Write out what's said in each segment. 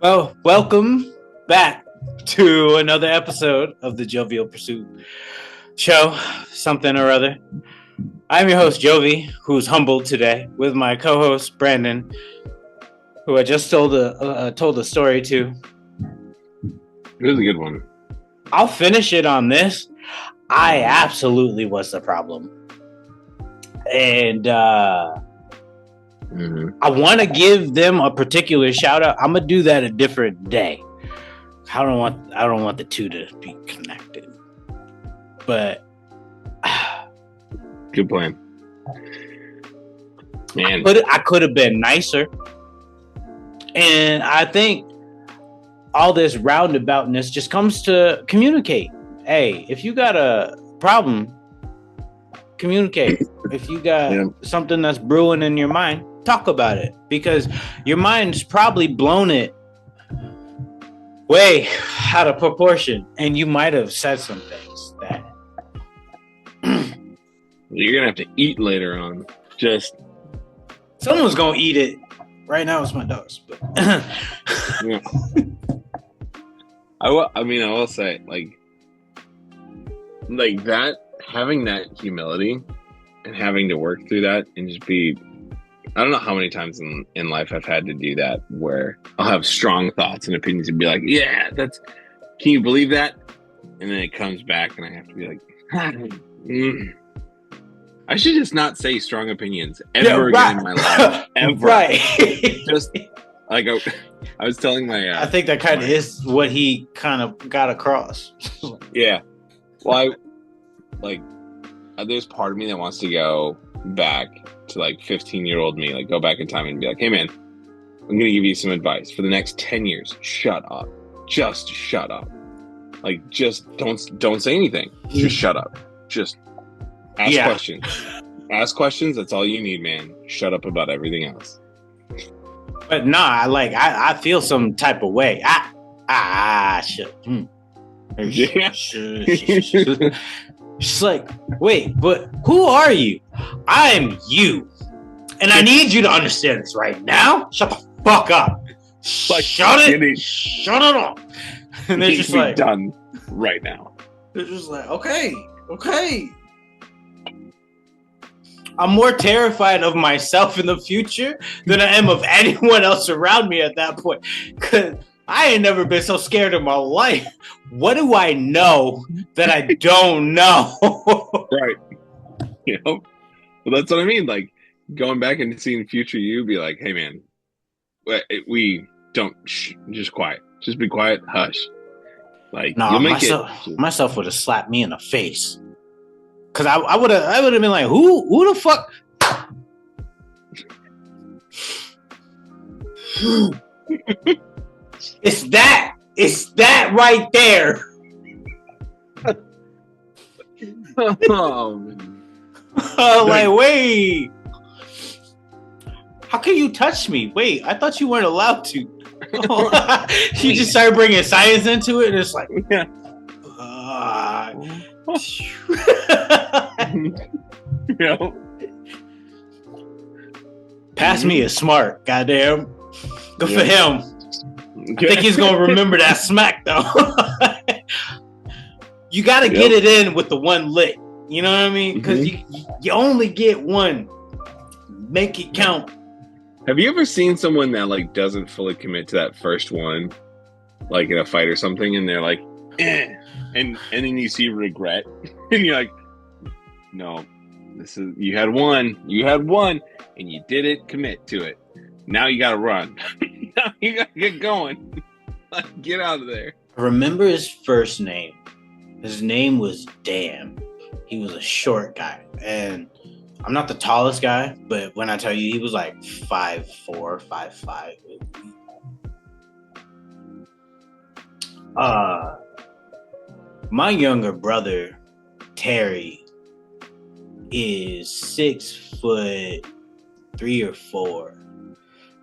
Oh, welcome back to another episode of the Jovial Pursuit show, something or other. I'm your host, Jovi, who's humbled today, with my co-host, Brandon, who I just told a story to. It was a good one. I'll finish it on this. I absolutely was the problem. And I want to give them a particular shout out. I'm gonna do that a different day. I don't want the two to be connected. But good plan. Man, I could have been nicer. And I think all this roundaboutness just comes to communicate. Hey, if you got a problem, communicate. If you got something that's brewing in your mind, talk about it, because your mind's probably blown it way out of proportion, and you might have said some things that you're gonna have to eat later on. Just someone's gonna eat it. Right now it's my dogs, but yeah. I will say, like that, having that humility and having to work through that and just be, I don't know how many times in life I've had to do that, where I'll have strong thoughts and opinions and be like, yeah, can you believe that? And then it comes back and I have to be like, I should just not say strong opinions ever again in my life. Ever. Right. Just like I was telling my... I think that kind of is what he kind of got across. Yeah. Well, there's part of me that wants to go back to 15-year-old me, go back in time and be like, hey man, I'm going to give you some advice for the next 10 years. Shut up. Just shut up. Just don't say anything. Just shut up. Just ask questions. Ask questions. That's all you need, man. Shut up about everything else. But nah, I feel some type of way. Shit. Yeah. She's like, wait, but who are you? I'm you. And I need you to understand this right now. Shut the fuck up. Shut it up. And they're just like, done right now. They're just like, okay. I'm more terrified of myself in the future than I am of anyone else around me at that point. Because I ain't never been so scared in my life. What do I know that I don't know? Right. Well, that's what I mean. Going back and seeing future you, be like, hey man, we don't, just quiet. Just be quiet. Hush. You'll make myself would have slapped me in the face. Cause I would have been like, who the fuck? It's that right there. Wait. How can you touch me? Wait, I thought you weren't allowed to. You just started bringing science into it, and it's like, Pass me is smart, goddamn. Good for him. I think he's gonna remember that smack though. You gotta get it in with the one lick. You know what I mean? Because you only get one. Make it count. Have you ever seen someone that doesn't fully commit to that first one, in a fight or something, and they're like, eh, and then you see regret, and you're like, no, you had one, and you didn't commit to it. Now you gotta run. Now you gotta get going. Get out of there. I remember his first name. His name was Dan. He was a short guy, and I'm not the tallest guy, but when I tell you, he was 5'4", 5'5". My younger brother, Terry, is 6'3" or 4".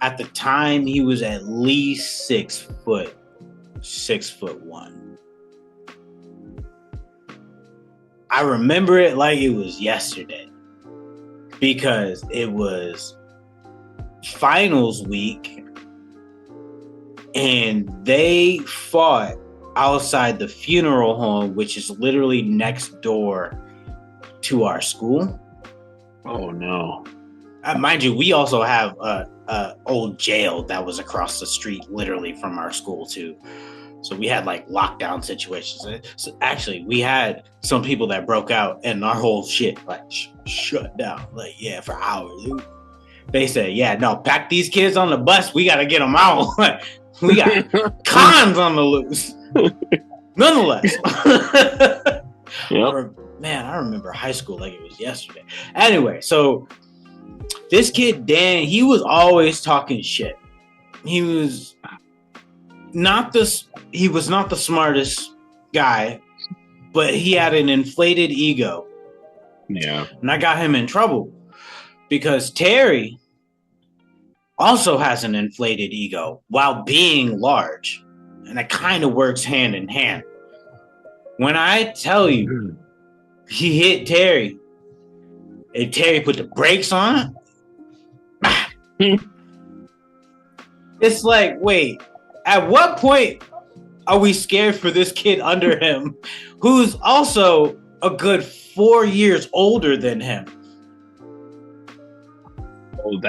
At the time, he was at least 6'1". I remember it like it was yesterday because it was finals week and they fought outside the funeral home, which is literally next door to our school. Oh no! Mind you, we also have a old jail that was across the street, literally from our school too. So we had like lockdown situations. So actually, we had some people that broke out, and our whole shit like shut down. Like for hours. They said, "Yeah, no, pack these kids on the bus. We gotta get them out. We got cons on the loose." Nonetheless, Yep. Man, I remember high school like it was yesterday. Anyway, so this kid Dan, he was always talking shit. He was not the smartest guy, but he had an inflated ego. Yeah. And I got him in trouble because Terry also has an inflated ego while being large. And it kind of works hand in hand. When I tell you he hit Terry, and Terry put the brakes on it, it's like, wait, at what point are we scared for this kid under him who's also a good 4 years older than him? Oh,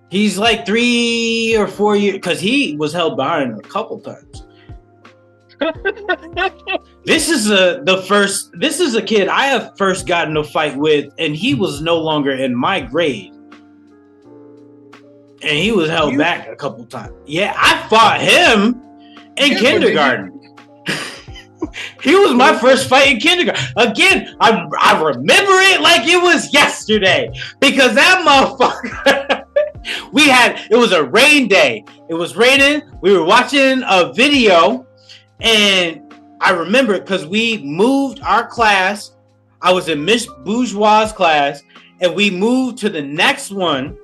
he's like 3 or 4 years, because he was held behind a couple times. This is a kid I have first gotten a fight with, and he was no longer in my grade. And he was held back a couple times. Yeah, I fought him in kindergarten. He was my first fight in kindergarten. Again, I remember it like it was yesterday, because that motherfucker, it was a rain day. It was raining. We were watching a video, and I remember because we moved our class. I was in Miss Bourgeois' class, and we moved to the next one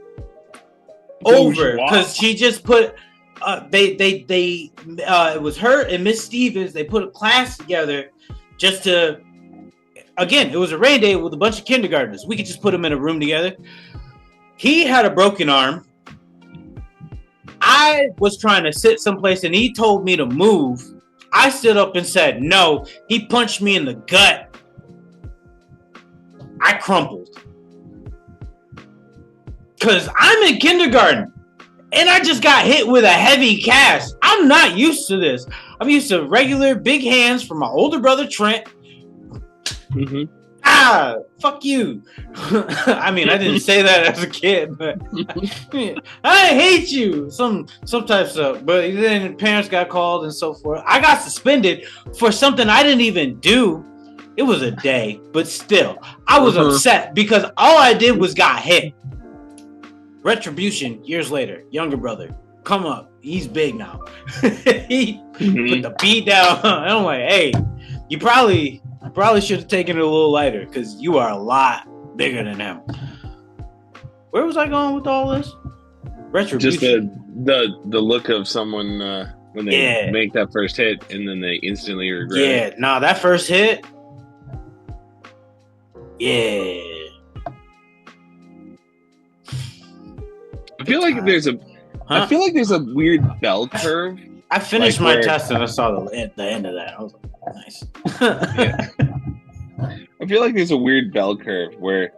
over because she just put it was her and Miss Stevens. They put a class together just to, again, it was a rain day with a bunch of kindergartners. We could just put them in a room together. He had a broken arm. I was trying to sit someplace, and he told me to move. I stood up and said no. He punched me in the gut. I crumpled. Because I'm in kindergarten, and I just got hit with a heavy cast. I'm not used to this. I'm used to regular big hands from my older brother, Trent. Mm-hmm. Fuck you. I mean, I didn't say that as a kid, but I hate you. Some types of, but then parents got called and so forth. I got suspended for something I didn't even do. It was a day, but still, I was upset because all I did was got hit. Retribution years later, younger brother, come up. He's big now. He put the beat down. And I'm like, hey, you probably should have taken it a little lighter because you are a lot bigger than him. Where was I going with all this? Retribution. Just the look of someone when they make that first hit and then they instantly regret it. Yeah, that first hit. Yeah. I feel like there's a weird bell curve. I finished my test and I saw the end of that. I was like, nice. Yeah. I feel like there's a weird bell curve where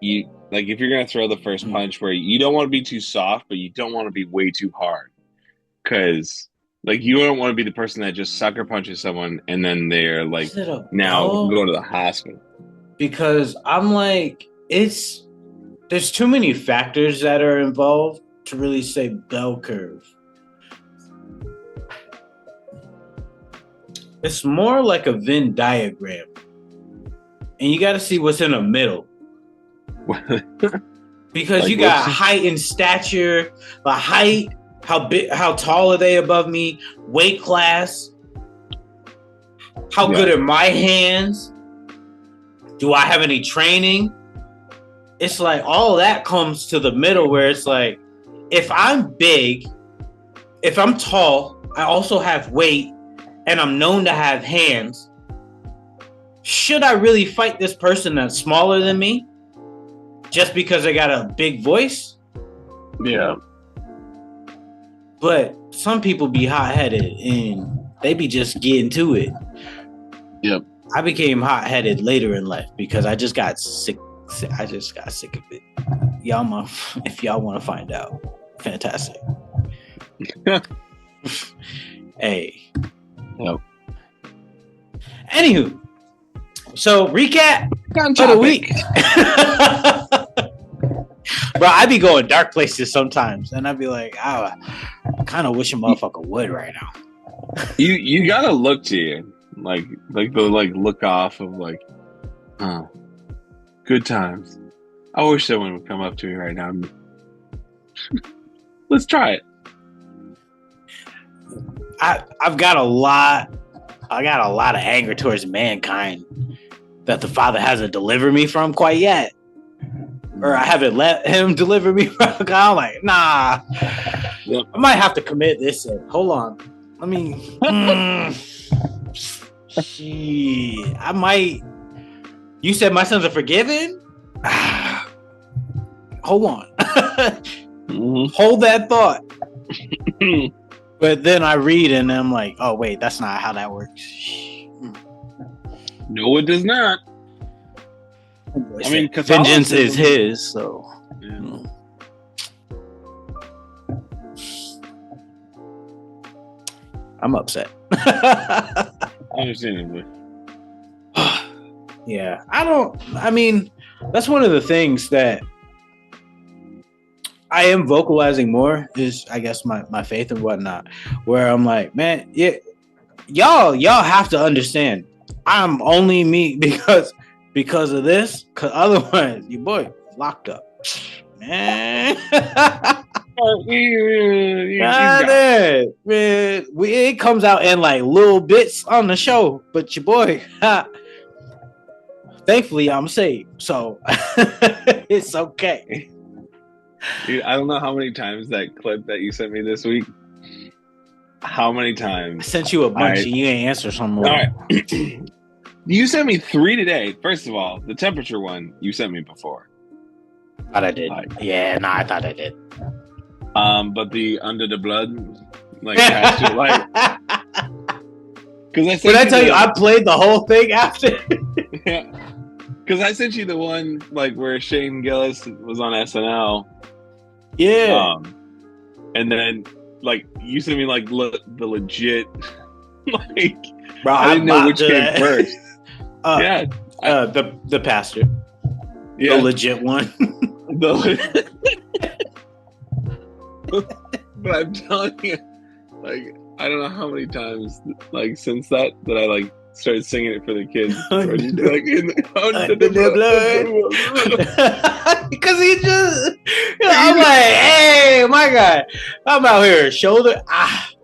you, like, if you're gonna throw the first punch, where you don't want to be too soft, but you don't want to be way too hard, because like you don't want to be the person that just sucker punches someone and then they're like now go to the hospital. Because I'm like, there's too many factors that are involved to really say bell curve. It's more like a Venn diagram. And you got to see what's in the middle. Because like, you got height and stature, the height, how tall are they above me, weight class, how good are my hands, do I have any training? It's like all that comes to the middle where it's like, if I'm big, if I'm tall, I also have weight, and I'm known to have hands, should I really fight this person that's smaller than me just because I got a big voice? Yeah. But some people be hot-headed and they be just getting to it. Yep. I became hot-headed later in life because I just got sick. I just got sick of it. If y'all want to find out, fantastic. Hey. Yep. Anywho, so recap For the week. Bro, I be going dark places sometimes, and I'd be like, I kind of wish a motherfucker would right now. You gotta look to you, like the look off of like, oh, good times. I wish someone would come up to me right now. Let's try it. I've got a lot. I got a lot of anger towards mankind that the Father hasn't delivered me from quite yet. Or I haven't let him deliver me from. I'm like, nah. Yep. I might have to commit this. Hold on. Let me. Shit. I might. You said my sins are forgiven? Hold on. Hold that thought. But then I read and I'm like, oh, wait, that's not how that works. No, it does not. I mean, vengeance is his, so. Yeah. I'm upset. Understandably. Yeah. I mean, that's one of the things that I am vocalizing more is, I guess, my faith and whatnot, where I'm like, man, yeah, y'all have to understand, I'm only me because of this, because otherwise your boy locked up, man. Man, it comes out in like little bits on the show, but your boy, thankfully I'm saved, so it's okay. Dude, I don't know how many times that clip that you sent me this week. How many times? I sent you a bunch and you ain't answer some more. All right. You sent me 3 today. First of all, the temperature one you sent me before. Thought I did. Yeah, no, I thought I did. But the under the blood, like, like, because I did I tell you I played the whole thing after? Yeah, because I sent you the one like where Shane Gillis was on SNL. Yeah. And then like you sent me like the legit, like, bro, I didn't know which came first. The pastor. Yeah, the legit one. But I'm telling you, like, I don't know how many times, like, since that I like started singing it for the kids. Like, under the blood. Because he just, I'm like, hey, my God, I'm out here, shoulder.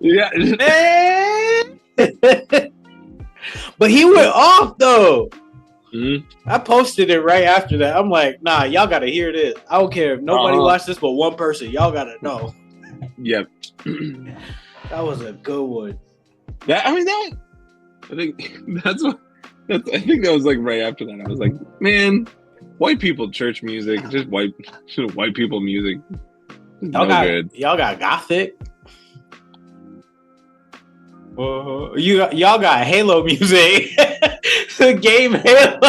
Yeah. Man. But he went off though. Mm-hmm. I posted it right after that. I'm like, nah, y'all gotta hear this. I don't care if nobody watched this but one person. Y'all gotta know. Yep. That was a good one. I think that was like right after that. I was like, man, white people church music, just white people music. Y'all got gothic. Y'all got Halo music. The game Halo.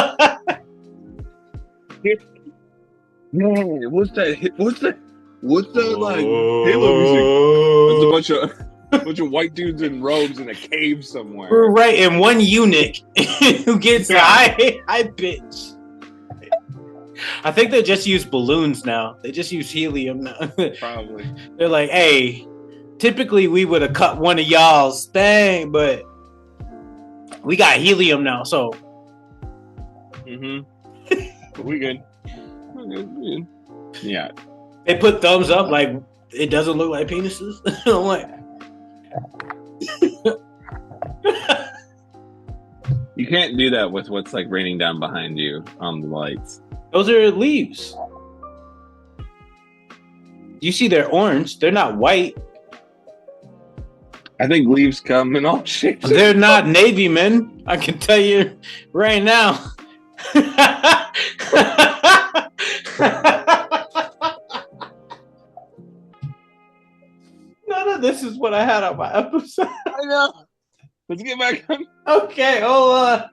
Man, what's that like Halo music? It's a bunch of white dudes in robes in a cave somewhere. Right, and one eunuch who gets high pitch. I think they just use balloons now. They just use helium now. Probably. They're like, hey, typically we would have cut one of y'all's thing, but we got helium now, so. But we good. We're good. Yeah. They put thumbs up like it doesn't look like penises. I'm like. You can't do that with what's like raining down behind you on the lights. Those are leaves. You see they're orange. They're not white. I think leaves come in all shapes. They're not Navy men. I can tell you right now. None of this what I had on my episode. I know. Let's get back on. Okay, hold on.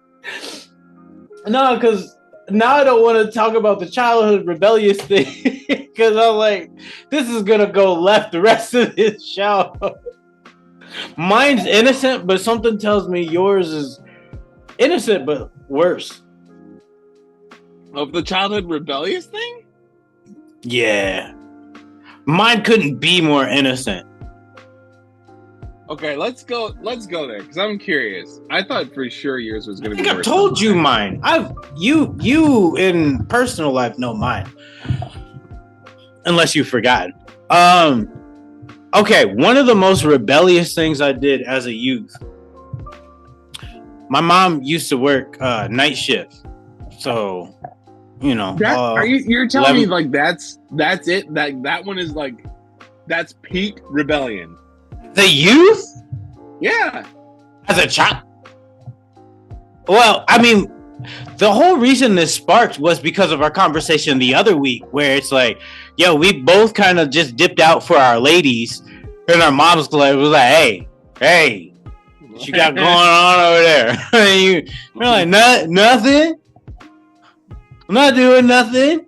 No, because now I don't want to talk about the childhood rebellious thing. Because I'm like, this is going to go left the rest of this show. Mine's innocent, but something tells me yours is innocent, but worse. Of the childhood rebellious thing? Yeah. Mine couldn't be more innocent. Okay, let's go there because I'm curious. I thought for sure yours was going to be. I think I've told you mine. You in personal life know mine, unless you've forgotten. Okay, one of the most rebellious things I did as a youth. My mom used to work night shift, so you know. You're telling me like that's it? That one is like that's peak rebellion. The youth? Yeah. As a child? Well, I mean, the whole reason this sparked was because of our conversation the other week, where it's like, yo, we both kind of just dipped out for our ladies, and our moms was like, hey, what you got going on over there? You're like, nothing? I'm not doing nothing.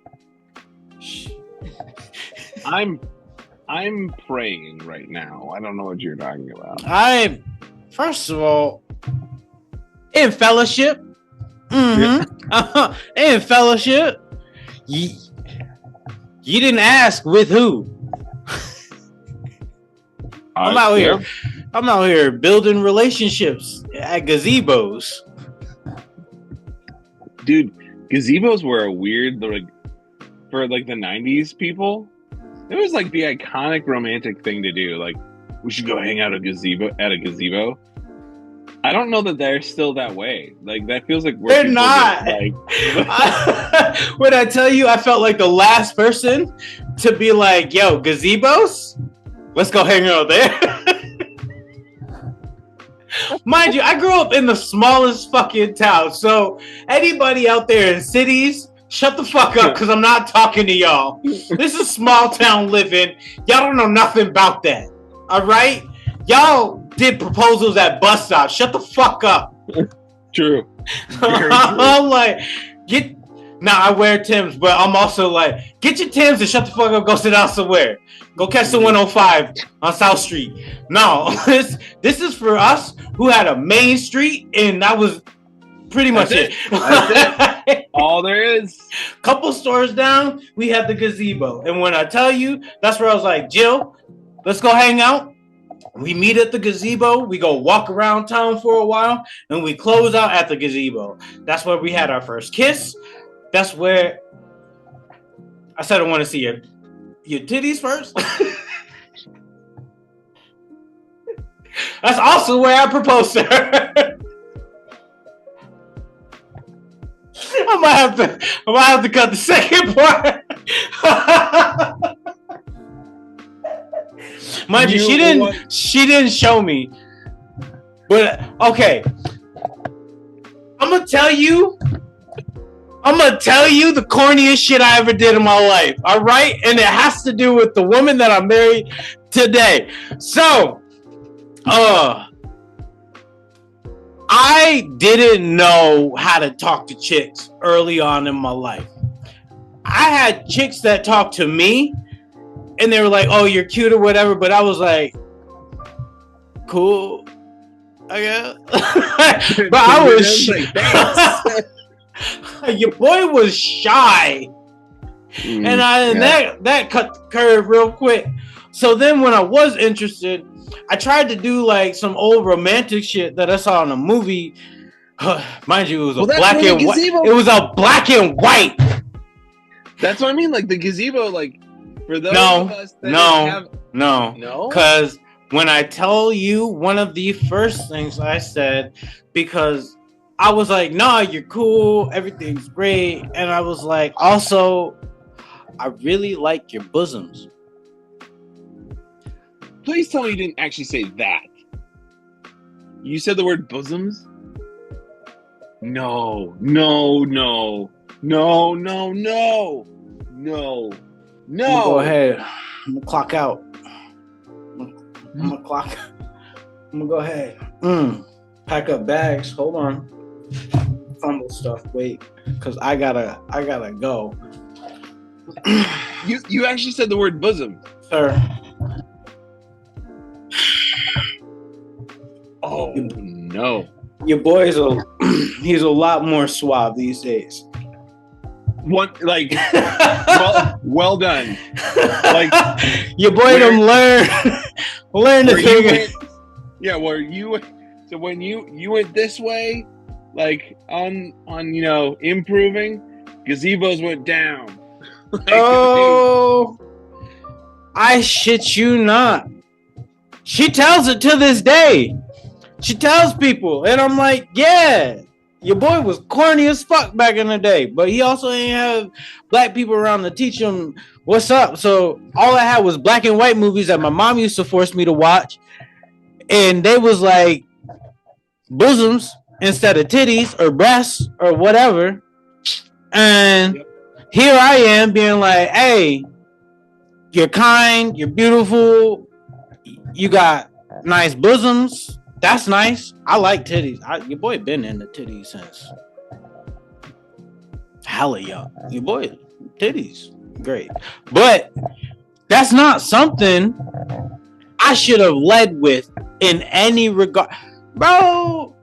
I'm praying right now. I don't know what you're talking about. First of all, in fellowship. Mm-hmm. In fellowship. You didn't ask with who. I'm out here building relationships at gazebos. Dude, gazebos were a weird, like, for like the 90s people. It was like the iconic romantic thing to do. Like, we should go hang out at a gazebo. I don't know that they're still that way. Like, that feels like they're not. When I tell you, I felt like the last person to be like, "Yo, gazebos, let's go hang out there." Mind you, I grew up in the smallest fucking town, so anybody out there in cities, shut the fuck up, because I'm not talking to y'all. This is small town living. Y'all don't know nothing about that. All right? Y'all did proposals at bus stops. Shut the fuck up. True. I'm like, I wear Timbs, but I'm also like, get your Timbs and shut the fuck up. Go sit down somewhere. Go catch the 105 on South Street. No, this is for us who had a main street, and that was pretty much it. That's it. All there is. Couple stores down, we had the gazebo. And when I tell you, that's where I was like, Jill, let's go hang out. We meet at the gazebo. We go walk around town for a while, and we close out at the gazebo. That's where we had our first kiss. That's where I said I want to see your titties first. That's also where I proposed to her. I might have to cut the second part. Mind you, she didn't show me. But okay. I'm gonna tell you the corniest shit I ever did in my life. All right? And it has to do with the woman that I'm married today. So, I didn't know how to talk to chicks early on in my life. I had chicks that talked to me, and they were like, "Oh, you're cute" or whatever, but I was like, "Cool, I guess." But I was your boy was shy, and that cut the curve real quick. So then, when I was interested, I tried to do like some old romantic shit that I saw in a movie. Mind you, it was black and white. It was a black and white. That's what I mean. Like the gazebo, like for those of us that no. Because when I tell you, one of the first things I said, because I was like, "Nah, you're cool. Everything's great," and I was like, "Also, I really like your bosoms." Please tell me you didn't actually say that. You said the word bosoms? No. Go ahead. I'm gonna clock out. I'm gonna clock. I'm gonna go ahead. Pack up bags. Hold on. Fumble stuff. Wait, because I gotta go. You actually said the word bosom, Sir. Oh no! Your boy is he's a lot more suave these days. What well done. Like your boy done learn the thing. Yeah, where you so when you went this way, like on improving, gazebos went down. Oh, I shit you not. She tells it to this day. She tells people, and I'm like, yeah, your boy was corny as fuck back in the day, but he also ain't have black people around to teach him what's up. So all I had was black and white movies that my mom used to force me to watch, and they was like bosoms instead of titties or breasts or whatever. And here I am being like, hey, you're kind, you're beautiful, you got nice bosoms. That's nice. I like titties. Your boy been in the titties since hella young. Your boy titties, great. But that's not something I should have led with in any regard. Bro,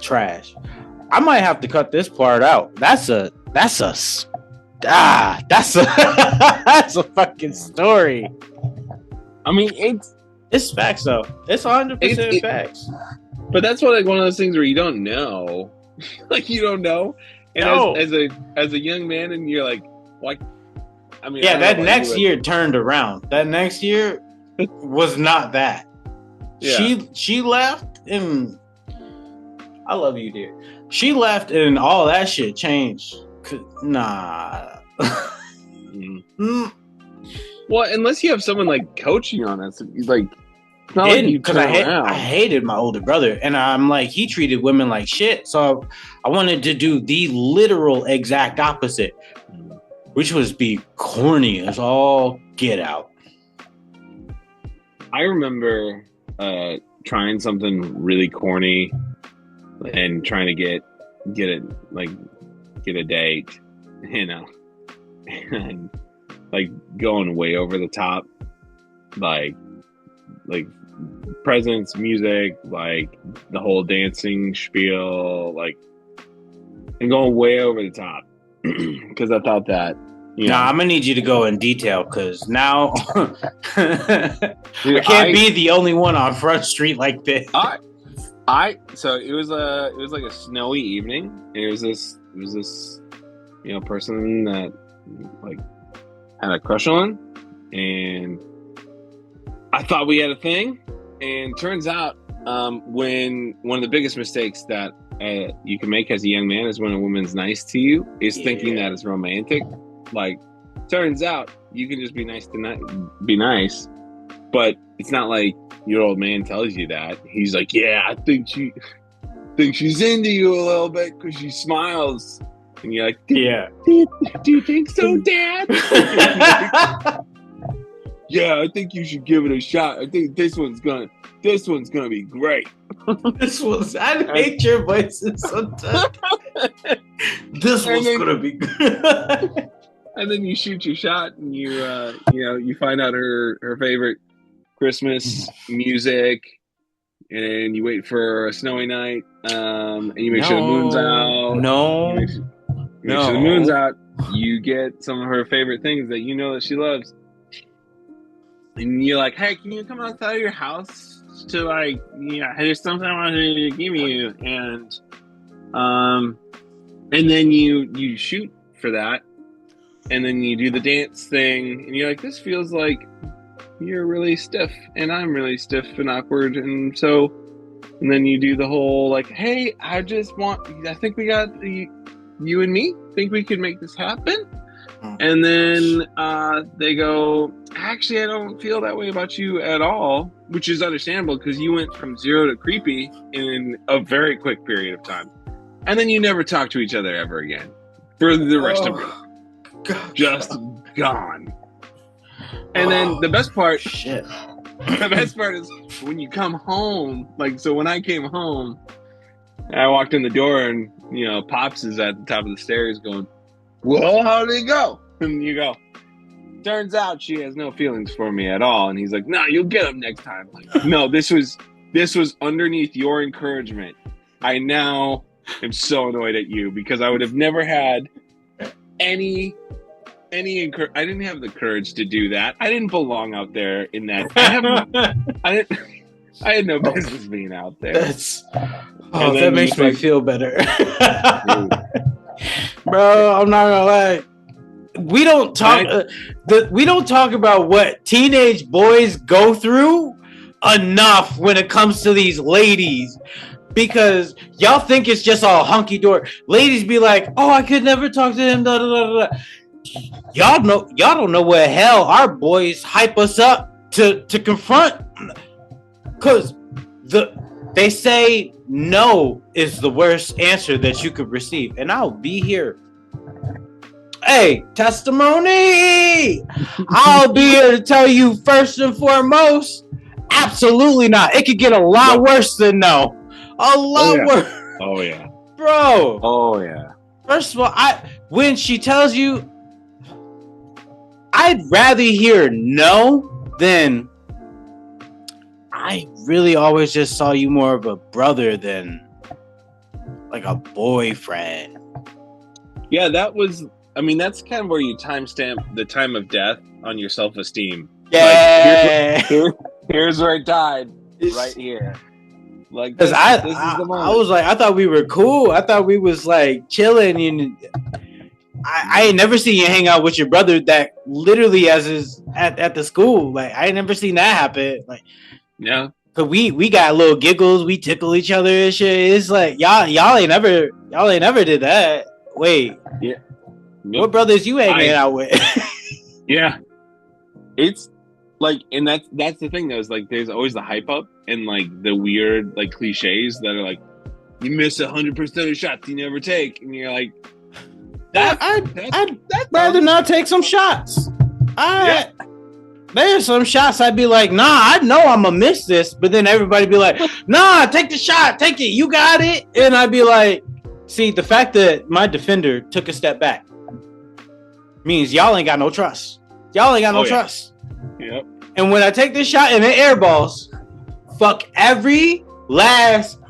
trash. I might have to cut this part out. That's a that's a fucking story. I mean, it's facts though. It's 100% facts. But that's one of those things where you don't know, like you don't know, and no. as a young man, and you're like, what? I mean, yeah, that next year turned around. That next year was not that. Yeah. She left, and I love you, dear. She left, and all that shit changed. Nah. Well, unless you have someone like coaching on it, like because I hated my older brother, and I'm like, he treated women like shit. So I wanted to do the literal exact opposite, which was be corny as all get out. I remember trying something really corny and trying to get a date, and like going way over the top, like presents, music, like the whole dancing spiel, like, and going way over the top because I thought that. Nah, I'm gonna need you to go in detail because now I can't be the only one on Front Street like this. So it was like a snowy evening. It was this person that like had a crush on, and I thought we had a thing. And turns out, when one of the biggest mistakes that you can make as a young man is when a woman's nice to you is thinking that it's romantic. Like, turns out you can just be nice be nice, but it's not like your old man tells you that. He's like, yeah, I think she's into you a little bit because she smiles, and you're like, yeah. Do you think so, Dad? Yeah, I think you should give it a shot. I think this one's gonna be great. I hate your voices sometimes. This one's gonna be good. And then you shoot your shot, and you find out her favorite Christmas music, and you wait for a snowy night, and you make sure the moon's out. No, make sure the moon's out. You get some of her favorite things that you know that she loves. And you're like, hey, can you come outside of your house to there's something I want to give you, and then you shoot for that, and then you do the dance thing, and you're like, this feels like you're really stiff, and I'm really stiff and awkward, and then you do the whole like, hey, I think we got you and me, think we could make this happen. And then they go, actually, I don't feel that way about you at all, which is understandable because you went from 0 to creepy in a very quick period of time. And then you never talk to each other ever again for the rest of it. God. gone. And then the best part, shit. The best part is when you come home. Like, so when I came home, I walked in the door and, you know, Pops is at the top of the stairs going, well, how did it go? And you go, turns out she has no feelings for me at all. And he's like, no, you'll get them next time. Like, no, this was underneath your encouragement. I now am so annoyed at you because I would have never had any I didn't have the courage to do that. I didn't belong out there in that. I had no business being out there. That makes me feel better. Bro, I'm not gonna lie. We don't talk about what teenage boys go through enough when it comes to these ladies, because y'all think it's just all hunky dory. Ladies be like, "Oh, I could never talk to him." Da, da, da, da. Y'all don't know what hell our boys hype us up to confront, because they say no is the worst answer that you could receive, and I'll be here. Hey, testimony! I'll be here to tell you first and foremost, absolutely not. It could get a lot worse than no. A lot worse. Oh yeah, bro. Oh yeah. First of all, when she tells you, I'd rather hear no than I really always just saw you more of a brother than like a boyfriend. Yeah, that's kind of where you timestamp the time of death on your self-esteem. Yeah. Like, here's where it died. Right here. Like, because I was like, I thought we were cool. I thought we was like chilling, and I ain't never seen you hang out with your brother that literally at the school. Like, I ain't never seen that happen. Like, yeah, cause we got little giggles, we tickle each other and shit. It's like y'all ain't never did that. Wait, yeah, what brothers you hanging out with? Yeah, it's like, and that's the thing though, is like there's always the hype up and like the weird like cliches that are like, you miss 100% of shots you never take, and you're like, I'd rather not take some shots. There's some shots I'd be like, nah, I know I'm gonna miss this, but then everybody be like, nah, take the shot, take it, you got it. And I'd be like, see, the fact that my defender took a step back means y'all ain't got no trust. Y'all ain't got no trust. Yep. And when I take this shot and it airballs, fuck every last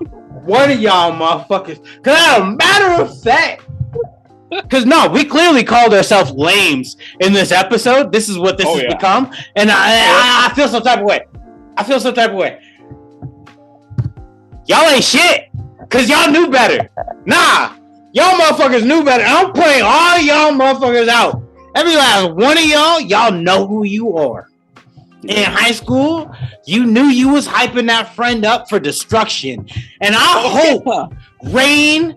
one of y'all motherfuckers. Cause as a matter of fact, because no, we clearly called ourselves lames in this episode. This is what this has become. And I feel some type of way. Y'all ain't shit. Because y'all knew better. Nah, y'all motherfuckers knew better. I'm putting all y'all motherfuckers out. Every last one of y'all know who you are. In high school, you knew you was hyping that friend up for destruction. And I hope Rain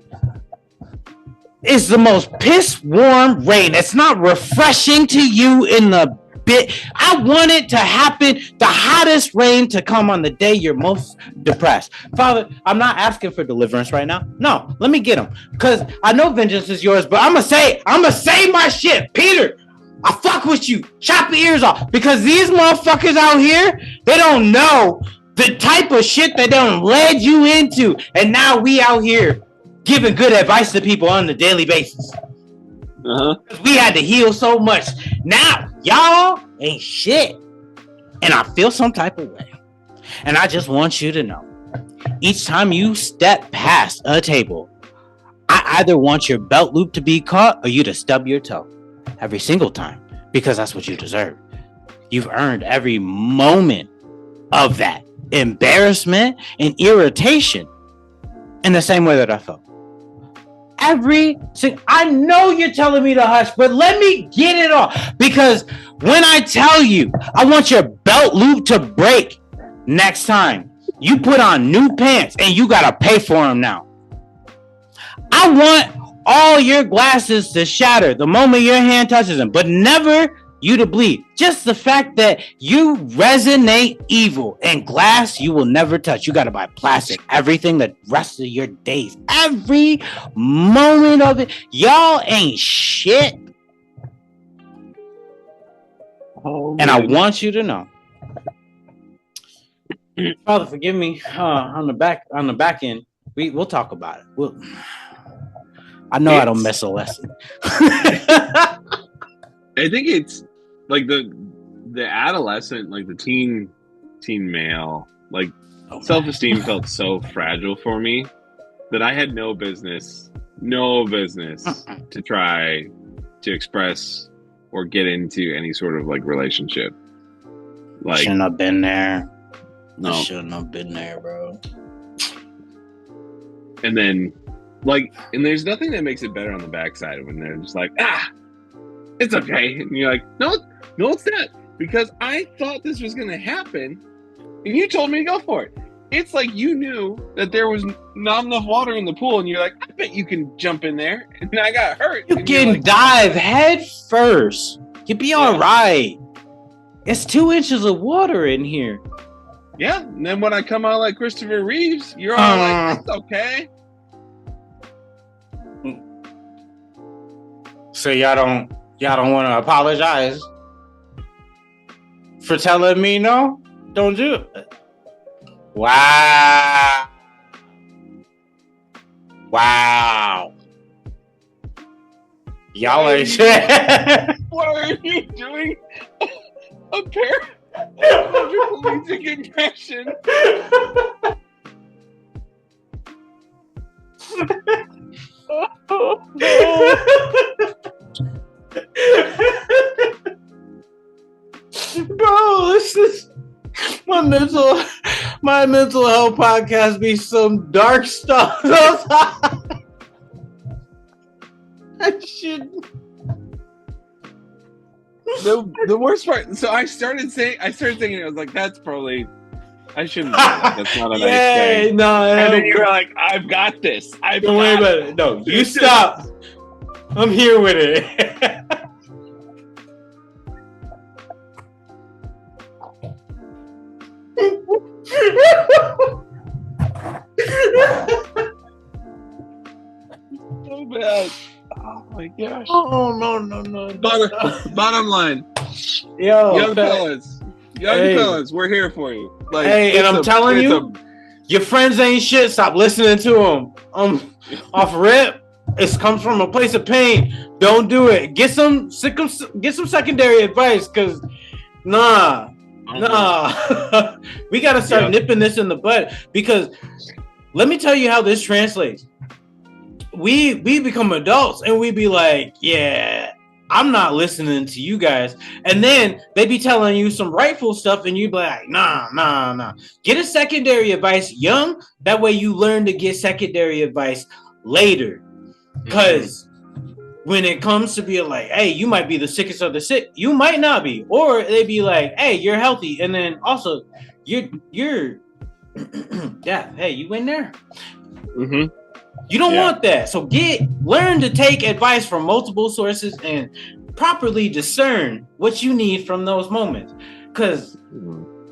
is the most piss warm rain. It's not refreshing to you in the bit. I want it to happen, the hottest rain to come on the day you're most depressed. Father, I'm not asking for deliverance right now. No, let me get him. Because I know vengeance is yours, but I'm going to say my shit. Peter, I fuck with you. Chop your ears off. Because these motherfuckers out here, they don't know the type of shit that done led you into. And now we out here giving good advice to people on a daily basis. We had to heal so much. Now, y'all ain't shit. And I feel some type of way. And I just want you to know, each time you step past a table, I either want your belt loop to be caught or you to stub your toe. Every single time. Because that's what you deserve. You've earned every moment of that embarrassment and irritation in the same way that I felt. I know you're telling me to hush, but let me get it off. Because when I tell you, I want your belt loop to break next time you put on new pants and you gotta pay for them now. I want all your glasses to shatter the moment your hand touches them, but never you to bleed. Just the fact that you resonate evil, and glass you will never touch. You got to buy plastic. Everything the rest of your days. Every moment of it. Y'all ain't shit. Oh, and I want you to know, Father, forgive me. On the back end, we'll talk about it. I know I don't miss a lesson. I think it's like the adolescent, like the teen male, like self-esteem felt so fragile for me that I had no business to try to express or get into any sort of like relationship. Like, shouldn't have been there. No, I shouldn't have been there, bro. And then, like, and there's nothing that makes it better on the backside when they're just like, it's okay, and you're like, no, it's not, because I thought this was gonna happen, and you told me to go for it. It's like you knew that there was not enough water in the pool, and you're like, I bet you can jump in there, and I got hurt. You can dive head first. You'll be all right. It's 2 inches of water in here. Yeah, and then when I come out like Christopher Reeves, you're all like, "That's okay." So y'all don't want to apologize for telling me no? Don't do it. Wow. Y'all ain't shit. Why are you doing a paraplegic impression? Oh, no. Bro, this is my mental health podcast be some dark stuff. I shouldn't. The worst part. So I started thinking, I was like, that's probably, I shouldn't. That's not a nice thing. No, and then you're like, I've got this. Don't worry about it. No, you stop. I'm here with it. So bad. Oh my gosh. Oh no. Bottom line. Yo, young fellas, we're here for you. Like, hey, and I'm telling you, your friends ain't shit. Stop listening to them. Off rip. It comes from a place of pain. Don't do it. Get some secondary advice, cause nah. We gotta start nipping this in the bud, because let me tell you how this translates. We become adults and we be like, yeah, I'm not listening to you guys, and then they be telling you some rightful stuff, and you be like, nah. Get a secondary advice young. That way you learn to get secondary advice later. Because when it comes to being like, hey, you might be the sickest of the sick, you might not be. Or they be like, hey, you're healthy. And then also, you're yeah, hey, you in there. Mm-hmm. You don't want that. So learn to take advice from multiple sources and properly discern what you need from those moments. Because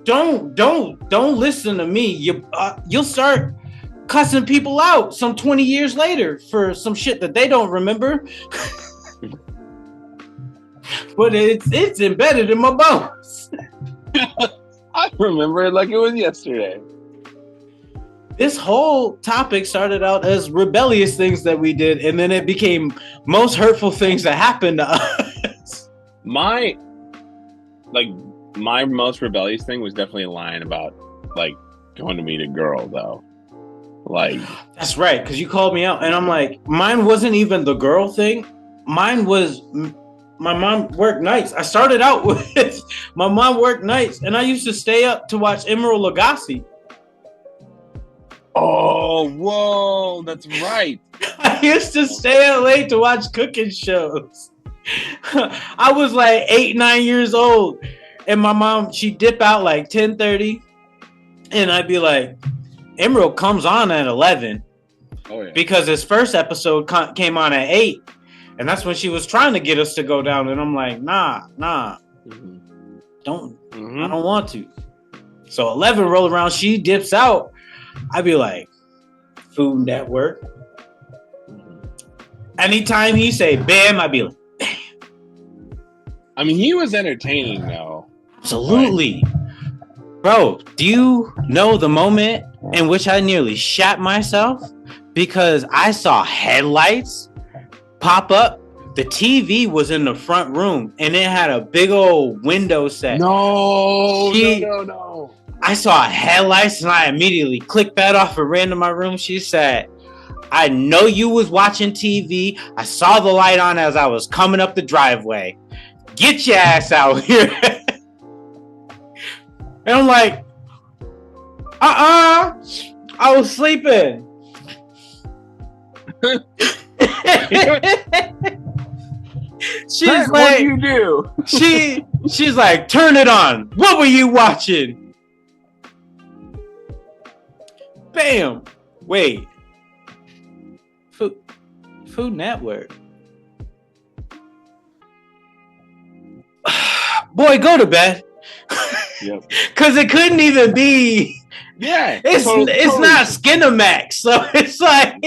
don't listen to me. You'll start cussing people out some 20 years later for some shit that they don't remember. But it's embedded in my bones. I remember it like it was yesterday. This whole topic started out as rebellious things that we did, and then it became most hurtful things that happened to us. My most rebellious thing was definitely lying about like going to meet a girl, though. Like, that's right, because you called me out, and I'm like, mine wasn't even the girl thing. Mine was my mom worked nights. I started out with my mom worked nights, and I used to stay up to watch Emerald Lagasse. Oh, whoa, that's right. I used to stay up late to watch cooking shows. I was like 8-9 years old, and my mom, she'd dip out like 10:30, and I'd be like, Emerald comes on at 11. Oh, yeah. Because his first episode came on at 8, and that's when she was trying to get us to go down, and I'm like, nah. Don't. I don't want to. So 11 roll around, she dips out. I'd be like, Food Network. Anytime he say bam, I'd be like, bam. I mean, he was entertaining though. Absolutely. Bro, do you know the moment in which I nearly shat myself? Because I saw headlights pop up. The TV was in the front room and it had a big old window set. No. I saw headlights and I immediately clicked that off and ran to my room. She said, I know you was watching TV. I saw the light on as I was coming up the driveway. Get your ass out here. And I'm like, I was sleeping. She's like, what do you do? She's like, turn it on. What were you watching? Bam. Wait. Food Network. Boy, go to bed. Yep. Cause it couldn't even be. Yeah. It's not Skinamax, so it's like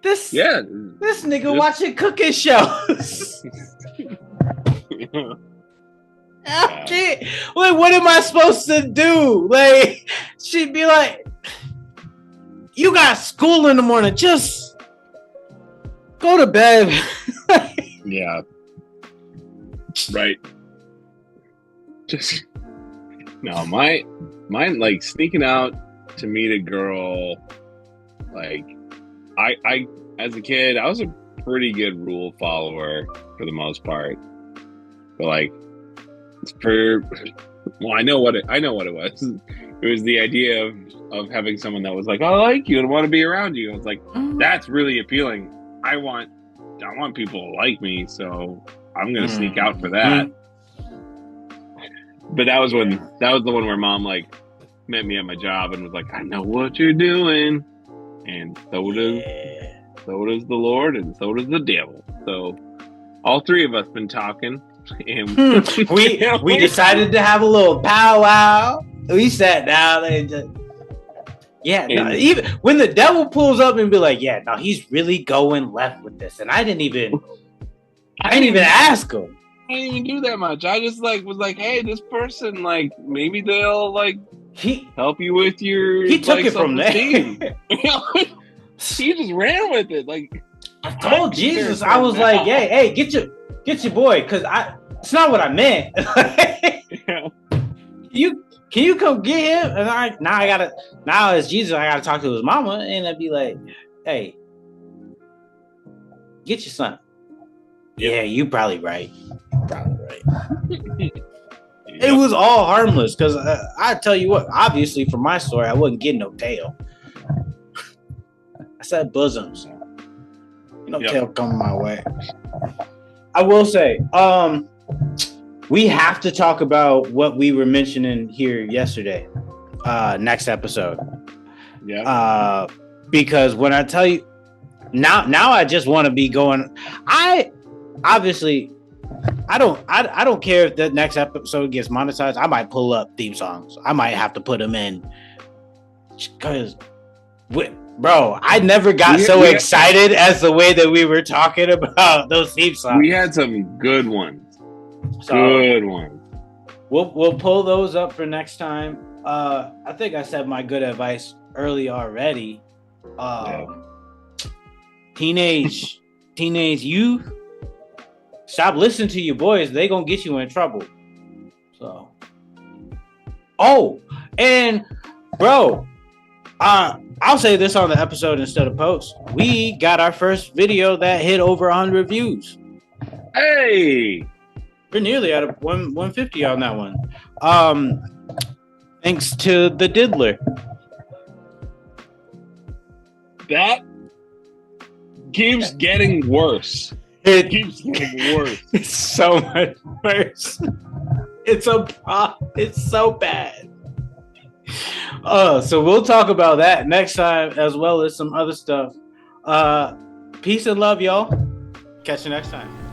this nigga watching cooking shows. Okay. Like, what am I supposed to do? Like, she'd be like, you got school in the morning, just go to bed. Yeah. Right. Just no, mine like sneaking out to meet a girl. Like, I as a kid, I was a pretty good rule follower for the most part. But like, I know what it was. It was the idea of having someone that was like, I like you and want to be around you. I was like, that's really appealing. I want people to like me, so I'm gonna sneak out for that. But that was the one where mom like met me at my job and was like, I know what you're doing, and so does the Lord, and so does the devil. So all three of us been talking, and we decided to have a little powwow. We sat down and just, even when the devil pulls up and be like, yeah, no, he's really going left with this, and I didn't even ask him. I didn't even do that much. I just like was like, hey, this person, like, maybe they'll like help you with your. He took it from there. He just ran with it. Like, I told Jesus, I was like, hey, get your boy, because it's not what I meant. Can you come get him? And now as Jesus, I gotta talk to his mama, and I'd be like, hey, get your son. Yeah, you probably right. It was all harmless because I tell you what, obviously from my story, I wasn't getting no tail. I said bosoms. Tail coming my way. I will say, we have to talk about what we were mentioning here yesterday. Next episode. Yeah. Because when I tell you now I just want to be going. I don't care if the next episode gets monetized. I might pull up theme songs. I might have to put them in. Because, bro, I never got so excited as the way that we were talking about those theme songs. We had some good ones. Good ones. We'll pull those up for next time. I think I said my good advice early already. Teenage youth, stop listening to your boys. They gonna get you in trouble. So, and bro, I'll say this on the episode instead of post. We got our first video that hit over 100 views. Hey, we're nearly at 150 on that one. Thanks to the diddler. That keeps getting worse. It keeps getting worse. It's so much worse. It's so bad. So we'll talk about that next time as well as some other stuff. Peace and love, y'all. Catch you next time.